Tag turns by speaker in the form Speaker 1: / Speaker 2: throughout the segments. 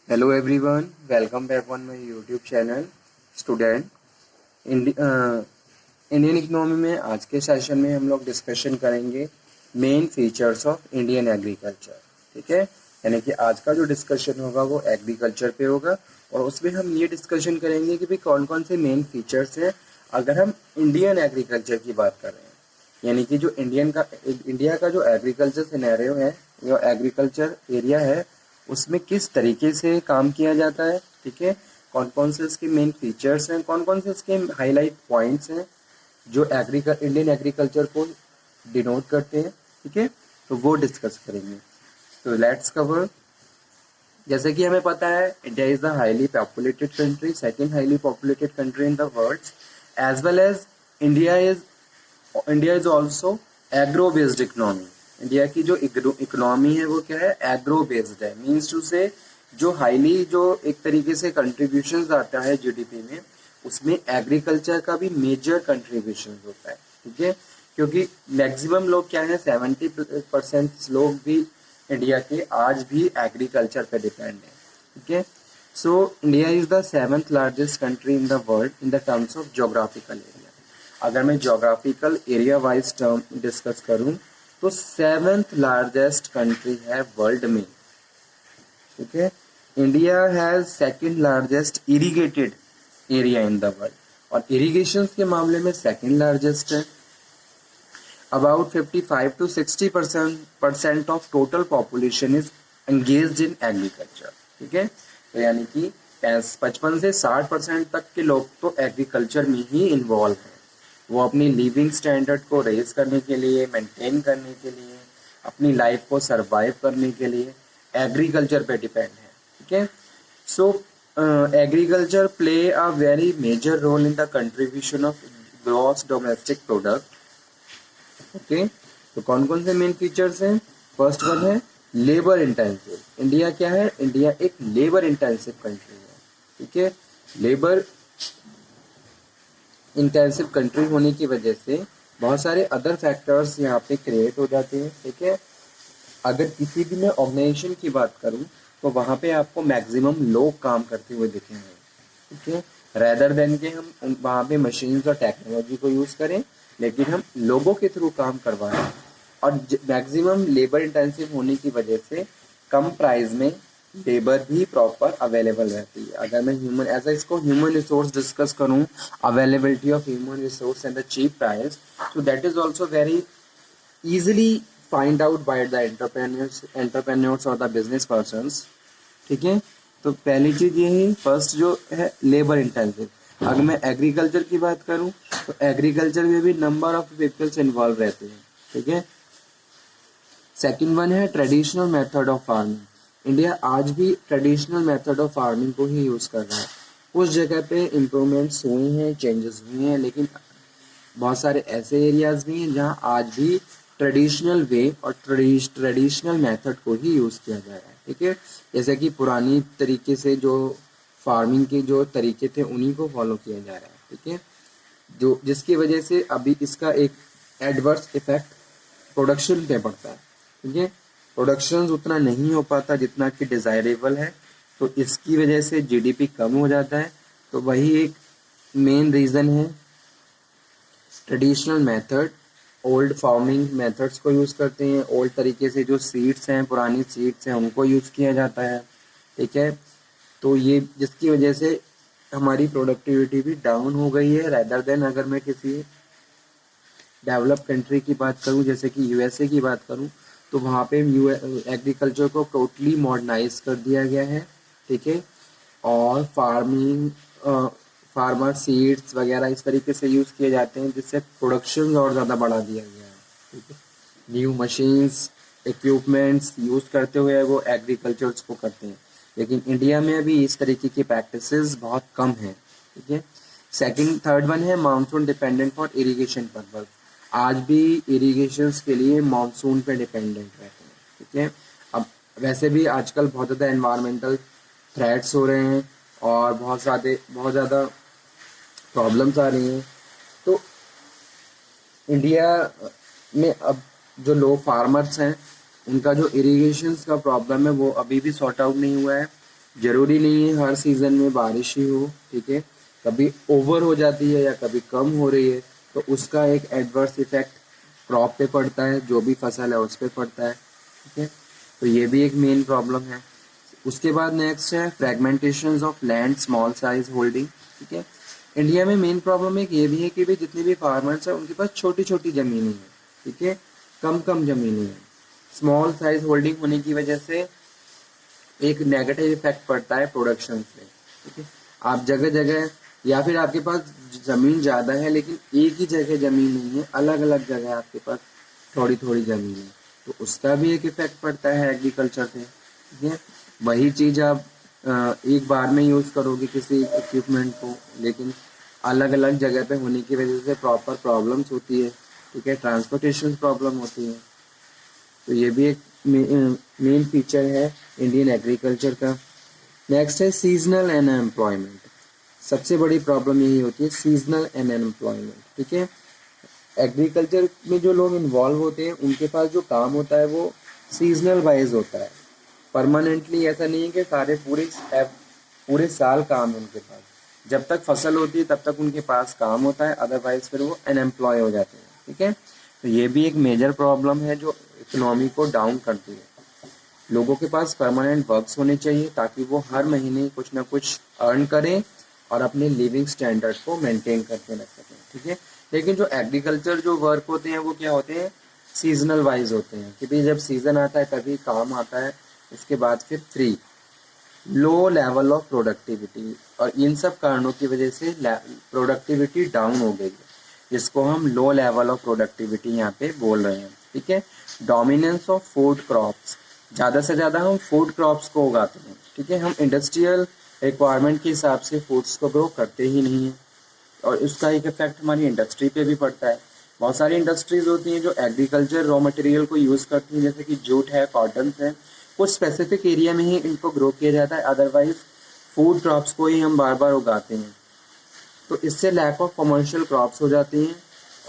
Speaker 1: Hello everyone, welcome back on my YouTube channel student Indian economy में आज के session में हम लोग डिस्कशन करेंगे main features of Indian agriculture. ठीक है, यानी कि आज का जो डिस्कशन होगा वो एग्रीकल्चर पे होगा और उसमें हम ये डिस्कशन करेंगे कि भाई कौन कौन से मेन फीचर्स हैं अगर हम इंडियन एग्रीकल्चर की बात कर रहे हैं, यानी कि जो इंडिया का जो एग्रीकल्चर सिनेरियो है, जो एग्रीकल्चर एरिया है, उसमें किस तरीके से काम किया जाता है। ठीक है, कौन कौन से इसके मेन फीचर्स हैं, कौन कौन से इसके हाईलाइट पॉइंट्स हैं जो इंडियन एग्रीकल्चर को डिनोट करते हैं। ठीक है, तो वो डिस्कस करेंगे। तो लेट्स कवर। जैसे कि हमें पता है India is the highly populated country, second highly populated country in the world, as well as India is also agro based economy. India की जो इकोनॉमी है वो क्या है, एग्रो बेस्ड है। मीन्स टू से जो हाईली जो एक तरीके से कंट्रीब्यूशन आता है जीडीपी में, उसमें एग्रीकल्चर का भी मेजर कंट्रीब्यूशन होता है। ठीक है, क्योंकि मैक्सिमम लोग क्या है, 70% लोग भी इंडिया के आज भी एग्रीकल्चर पे डिपेंड है। ठीक है, so India is the 7th largest country in the world in the terms of geographical area. अगर मैं geographical area wise term discuss करूं तो 7th लार्जेस्ट कंट्री है वर्ल्ड में। ठीक है, India has second largest irrigated area in the world और irrigation के मामले में सेकंड लार्जेस्ट है। About 55 to 60% of total population is engaged in agriculture. ठीक है, तो यानी कि 55 से 60% तक के लोग तो एग्रीकल्चर में ही इन्वॉल्व हैं। वो अपनी लिविंग स्टैंडर्ड को रेज करने के लिए, मेंटेन करने के लिए, अपनी लाइफ को सरवाइव करने के लिए एग्रीकल्चर पे डिपेंड है। ठीक है, so agriculture play a very major role in the contribution of gross domestic product. Okay, तो कौन कौन से मेन फीचर्स हैं? फर्स्ट वन है लेबर इंटेंसिव। इंडिया क्या है, इंडिया एक लेबर इंटेंसिव कंट्री है। ठीक है, लेबर इंटेंसिव कंट्री होने की वजह से बहुत सारे अदर फैक्टर्स यहाँ पे क्रिएट हो जाते हैं। ठीक है, अगर किसी भी मैं ऑर्गेनाइजेशन की बात करूँ तो वहाँ पे आपको मैक्सिमम लोग काम करते हुए दिखेंगे। ठीक है, रेदर देन के हम वहाँ पे मशीन्स और टेक्नोलॉजी को यूज़ करें, लेकिन हम लोगों के थ्रू काम करवाएं। और मैक्सिमम लेबर इंटेंसिव होने की वजह से कम प्राइस में लेबर भी प्रॉपर अवेलेबल रहती है। अगर मैं ह्यूमन रिसोर्स डिस्कस करूं, availability of human resource and the cheap price, so that is also very easily find out by the entrepreneurs और the business persons। ठीक है, तो पहली चीज ये है, फर्स्ट जो है लेबर इंटेंसिव। अगर मैं एग्रीकल्चर की बात करूं तो एग्रीकल्चर में भी नंबर ऑफ पीपल्स इन्वॉल्व रहते हैं। ठीक है, सेकंड वन है traditional method of farming. India आज भी ट्रेडिशनल मेथड ऑफ फार्मिंग को ही यूज कर रहा है। उस जगह पे इम्प्रूवमेंट्स हुए हैं, चेंजेस हुए हैं, लेकिन बहुत सारे ऐसे एरियाज भी हैं जहाँ आज भी ट्रेडिशनल वे और ट्रेडिशनल मेथड को ही यूज किया जा रहा है। ठीक है, जैसे कि पुरानी तरीके से जो फार्मिंग के जो तरीके थे उन्हीं को फॉलो किया जा रहा है। ठीक है, जो जिसकी वजह से अभी इसका एक एडवर्स इफेक्ट प्रोडक्शन पे पड़ता है। ठीक है, प्रोडक्शन उतना नहीं हो पाता जितना कि डिजायरेबल है, तो इसकी वजह से जीडीपी कम हो जाता है। तो वही एक मेन रीजन है। Traditional method, old farming methods को यूज करते हैं, ओल्ड तरीके से जो सीड्स हैं, पुरानी सीड्स हैं, उनको यूज किया जाता है। ठीक है, तो ये जिसकी वजह से हमारी प्रोडक्टिविटी भी डाउन हो गई है। रेदर देन अगर मैं किसी डेवलप कंट्री की बात करूं, जैसे कि यूएसए की बात करूं, तो वहाँ पे एग्रीकल्चर को टोटली मॉडर्नाइज कर दिया गया है। ठीक है, और फार्मर सीड्स वगैरह इस तरीके से यूज किए जाते हैं जिससे प्रोडक्शन और ज़्यादा बढ़ा दिया गया है। ठीक है, न्यू मशीन्स, इक्विपमेंट्स यूज करते हुए वो एग्रीकल्चर को करते हैं, लेकिन इंडिया में अभी इस तरीके की प्रैक्टिसेस बहुत कम है। ठीक है, थर्ड वन है monsoon dependent for irrigation purpose. आज भी इरिगेशन के लिए मानसून पे डिपेंडेंट रहते हैं। ठीक है, अब वैसे भी आजकल बहुत ज़्यादा एनवायरमेंटल थ्रेट्स हो रहे हैं और बहुत ज़्यादा प्रॉब्लम्स आ रही हैं, तो इंडिया में अब जो लोग फार्मर्स हैं उनका जो इरिगेशन का प्रॉब्लम है वो अभी भी सॉर्ट आउट नहीं हुआ है। जरूरी नहीं है हर सीजन में बारिश ही हो, ठीक है, कभी ओवर हो जाती है या कभी कम हो रही है, तो उसका एक एडवर्स इफेक्ट क्रॉप पे पड़ता है, जो भी फसल है उस पे पड़ता है, ठीक है। तो ये भी एक मेन प्रॉब्लम है। उसके बाद नेक्स्ट है fragmentation of land, small size holding, ठीक है। इंडिया में मेन प्रॉब्लम एक ये भी है कि भी जितने भी फार्मर्स हैं उनके पास छोटी छोटी ज़मीनें हैं, ठीक है, कम कम ज़मीनें हैं। स्मॉल साइज होल्डिंग होने की वजह से एक नेगेटिव इफेक्ट पड़ता है प्रोडक्शन पे, ठीक है। आप जगह जगह या फिर आपके पास ज़मीन ज़्यादा है लेकिन एक ही जगह ज़मीन नहीं है, अलग अलग जगह आपके पास थोड़ी थोड़ी ज़मीन है, तो उसका भी एक इफेक्ट पड़ता है एग्रीकल्चर पे, ठीक है। वही चीज़ आप एक बार में यूज़ करोगे किसी इक्विपमेंट को, लेकिन अलग अलग जगह पे होने की वजह से प्रॉपर प्रॉब्लम्स होती है, ठीक है, ट्रांसपोर्टेशन प्रॉब्लम होती है। तो ये भी एक मेन फीचर है इंडियन एग्रीकल्चर का। नेक्स्ट है सीजनल अनएम्प्लॉयमेंट। सबसे बड़ी प्रॉब्लम यही होती है सीजनल अनएम्प्लॉयमेंट, ठीक है। एग्रीकल्चर में जो लोग इन्वॉल्व होते हैं उनके पास जो काम होता है वो सीजनल वाइज होता है, परमानेंटली ऐसा नहीं है कि सारे पूरे साल काम है उनके पास। जब तक फसल होती है तब तक उनके पास काम होता है, अदरवाइज फिर वो अनएम्प्लॉय हो जाते हैं, ठीक है। तो ये भी एक मेजर प्रॉब्लम है जो इकोनॉमी को डाउन करती है। लोगों के पास परमानेंट वर्क्स होने चाहिए ताकि वो हर महीने कुछ ना कुछ अर्न करें और अपने लिविंग स्टैंडर्ड को मेंटेन करके रख सकें, ठीक है। लेकिन जो एग्रीकल्चर जो वर्क होते हैं वो क्या होते हैं, सीजनल वाइज होते हैं, कि भाई जब सीजन आता है तभी काम आता है, उसके बाद फिर free. Low level of productivity, और इन सब कारणों की वजह से प्रोडक्टिविटी डाउन हो गई है, जिसको हम लो लेवल ऑफ प्रोडक्टिविटी यहाँ पे बोल रहे हैं, ठीक है। डोमिनेंस ऑफ फूड क्रॉप्स, ज़्यादा से ज़्यादा हम फूड क्रॉप्स को उगाते हैं, ठीक है। हम इंडस्ट्रियल रिक्वायरमेंट के हिसाब से फूड्स को ग्रो करते ही नहीं हैं, और उसका एक इफेक्ट हमारी इंडस्ट्री पे भी पड़ता है। बहुत सारी इंडस्ट्रीज होती हैं जो एग्रीकल्चर रॉ मटेरियल को यूज़ करती हैं, जैसे कि जूट है, कॉटन है, कुछ स्पेसिफिक एरिया में ही इनको ग्रो किया जाता है, अदरवाइज फूड क्रॉप्स को ही हम बार बार उगाते हैं। तो इससे लैक ऑफ कमर्शियल क्रॉप्स हो जाती हैं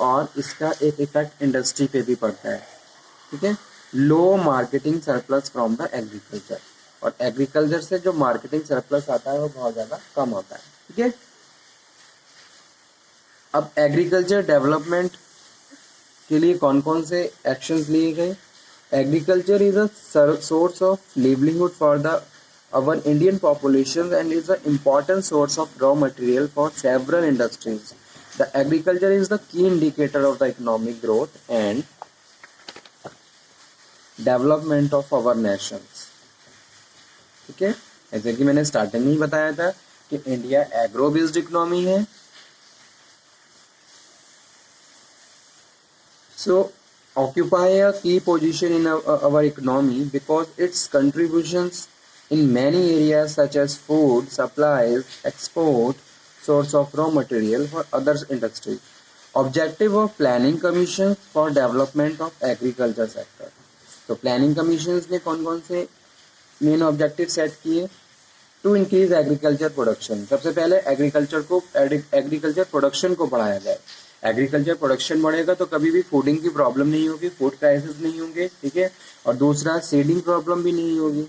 Speaker 1: और इसका एक इफेक्ट इंडस्ट्री पे भी पड़ता है, ठीक है। Low marketing surplus from the agriculture, और एग्रीकल्चर से जो मार्केटिंग सरप्लस आता है वो बहुत ज़्यादा कम होता है, ठीक है। अब एग्रीकल्चर डेवलपमेंट के लिए कौन कौन से एक्शंस लिए गए। Agriculture is a source of livelihood for the our Indian population and is an important source of raw material for several industries. The agriculture is the key indicator of the economic growth and development of our nations, ठीक है। जैसे कि मैंने starting में ही बताया था कि India agro based economy है, सो occupy a key position in our economy because its contributions in many areas such as food, supplies, export, source of raw material for other industries. Objective of planning commissions for development of agriculture sector. तो planning commissions ने कौन कौन से main objective set किए। To increase agriculture production, सबसे पहले agriculture production को बढ़ाया जाए। एग्रीकल्चर प्रोडक्शन बढ़ेगा तो कभी भी फूडिंग की प्रॉब्लम नहीं होगी, फूड क्राइसिस नहीं होंगे, ठीक है। और दूसरा सीडिंग प्रॉब्लम भी नहीं होगी,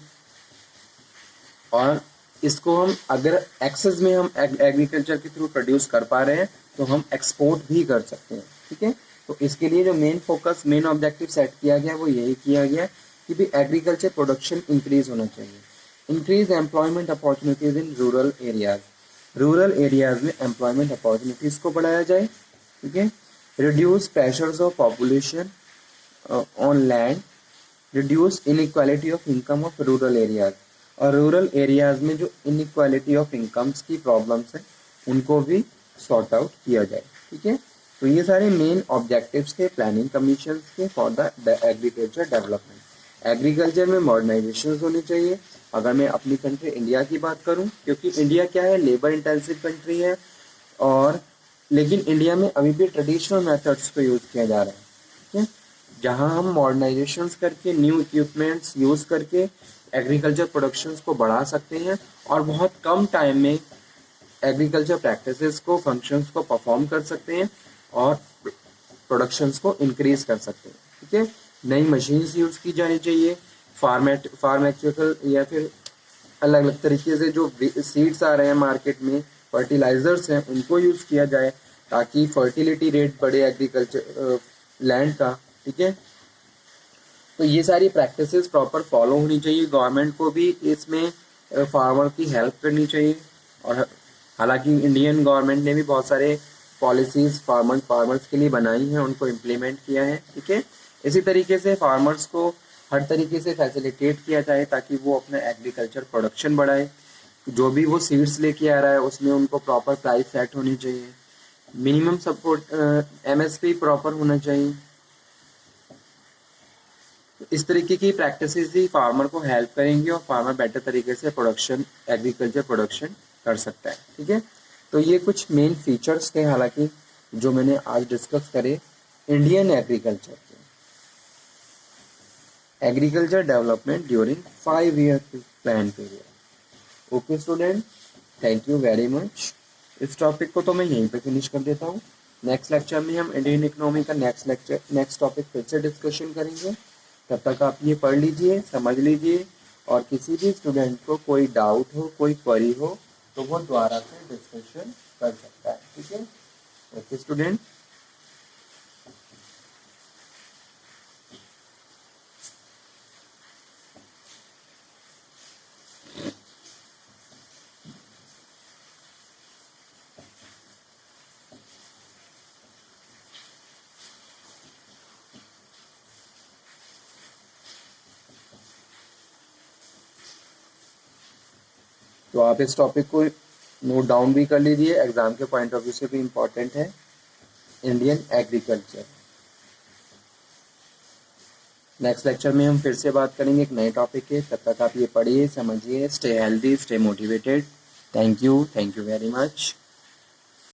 Speaker 1: और इसको हम अगर एक्सेस में हम एग्रीकल्चर के थ्रू प्रोड्यूस कर पा रहे हैं तो हम एक्सपोर्ट भी कर सकते हैं, ठीक है। तो इसके लिए जो main focus, main objective set किया गया वो यही किया गया कि भी एग्रीकल्चर प्रोडक्शन इंक्रीज होना चाहिए। Increase employment opportunities in rural areas, rural areas में एम्प्लॉयमेंट अपॉर्चुनिटीज को बढ़ाया जाए, ठीक है। Reduce pressures of population on land, reduce inequality of income of rural areas, और रूरल एरियाज में जो इनइक्वालिटी ऑफ इनकम्स की प्रॉब्लम्स हैं उनको भी सॉर्ट आउट किया जाए, ठीक है। तो ये सारे मेन ऑब्जेक्टिव्स थे प्लानिंग कमीशन के for the agriculture development. Agriculture में मॉडर्नाइजेशन होनी चाहिए। अगर मैं अपनी कंट्री इंडिया की बात करूं, क्योंकि इंडिया क्या है, लेबर इंटेंसिव कंट्री है, और लेकिन इंडिया में अभी भी ट्रेडिशनल मेथड्स को यूज़ किया जा रहा है, ठीक है। जहां हम मॉडर्नाइजेशन करके न्यू इक्विपमेंट्स यूज़ करके एग्रीकल्चर प्रोडक्शंस को बढ़ा सकते हैं और बहुत कम टाइम में एग्रीकल्चर प्रैक्टिसेस को, फंक्शंस को परफॉर्म कर सकते हैं और प्रोडक्शंस को इंक्रीज कर सकते हैं, ठीक है। नई मशीन्स यूज़ की जानी चाहिए, फार्मेक्यूटिकल या फिर अलग अलग तरीके से जो सीड्स आ रहे हैं मार्केट में, फर्टिलाइजर्स हैं, उनको यूज़ किया जाए ताकि फर्टिलिटी रेट बढ़े एग्रीकल्चर लैंड का। ठीक है, तो ये सारी प्रैक्टिसेस प्रॉपर फॉलो होनी चाहिए। गवर्नमेंट को भी इसमें फार्मर की हेल्प करनी चाहिए। और हालांकि इंडियन गवर्नमेंट ने भी बहुत सारे पॉलिसीज फार्मर्स के लिए बनाई हैं, उनको इम्प्लीमेंट किया है। ठीक है, इसी तरीके से फार्मर्स को हर तरीके से फैसिलिटेट किया जाए ताकि वो अपना एग्रीकल्चर प्रोडक्शन बढ़ाए। जो भी वो सीड्स लेके आ रहा है उसमें उनको प्रॉपर प्राइस सेट होनी चाहिए, मिनिमम सपोर्ट एमएसपी प्रॉपर होना चाहिए। इस तरीके की प्रैक्टिसेस ही फार्मर को हेल्प करेंगी और फार्मर बेटर तरीके से प्रोडक्शन एग्रीकल्चर प्रोडक्शन कर सकता है। ठीक है, तो ये कुछ मेन फीचर्स थे हालांकि जो मैंने आज डिस्कस करे इंडियन एग्रीकल्चर के, agriculture development during 5 year plan period. Okay student, thank you very much. इस टॉपिक को तो मैं यहीं पे फिनिश कर देता हूँ। नेक्स्ट लेक्चर में हम इंडियन इकोनॉमी का नेक्स्ट टॉपिक फिर से डिस्कशन करेंगे। तब तक आप ये पढ़ लीजिए, समझ लीजिए, और किसी भी स्टूडेंट को कोई डाउट हो, कोई क्वेरी हो तो वो दोबारा से डिस्कशन कर सकता है। ठीक है, ओके स्टूडेंट। तो आप इस टॉपिक को नोट डाउन भी कर लीजिए, एग्जाम के पॉइंट ऑफ व्यू से भी इम्पोर्टेंट है इंडियन एग्रीकल्चर। नेक्स्ट लेक्चर में हम फिर से बात करेंगे एक नए टॉपिक के। तब तक आप ये पढ़िए, समझिए, stay healthy, stay motivated. Thank you very much.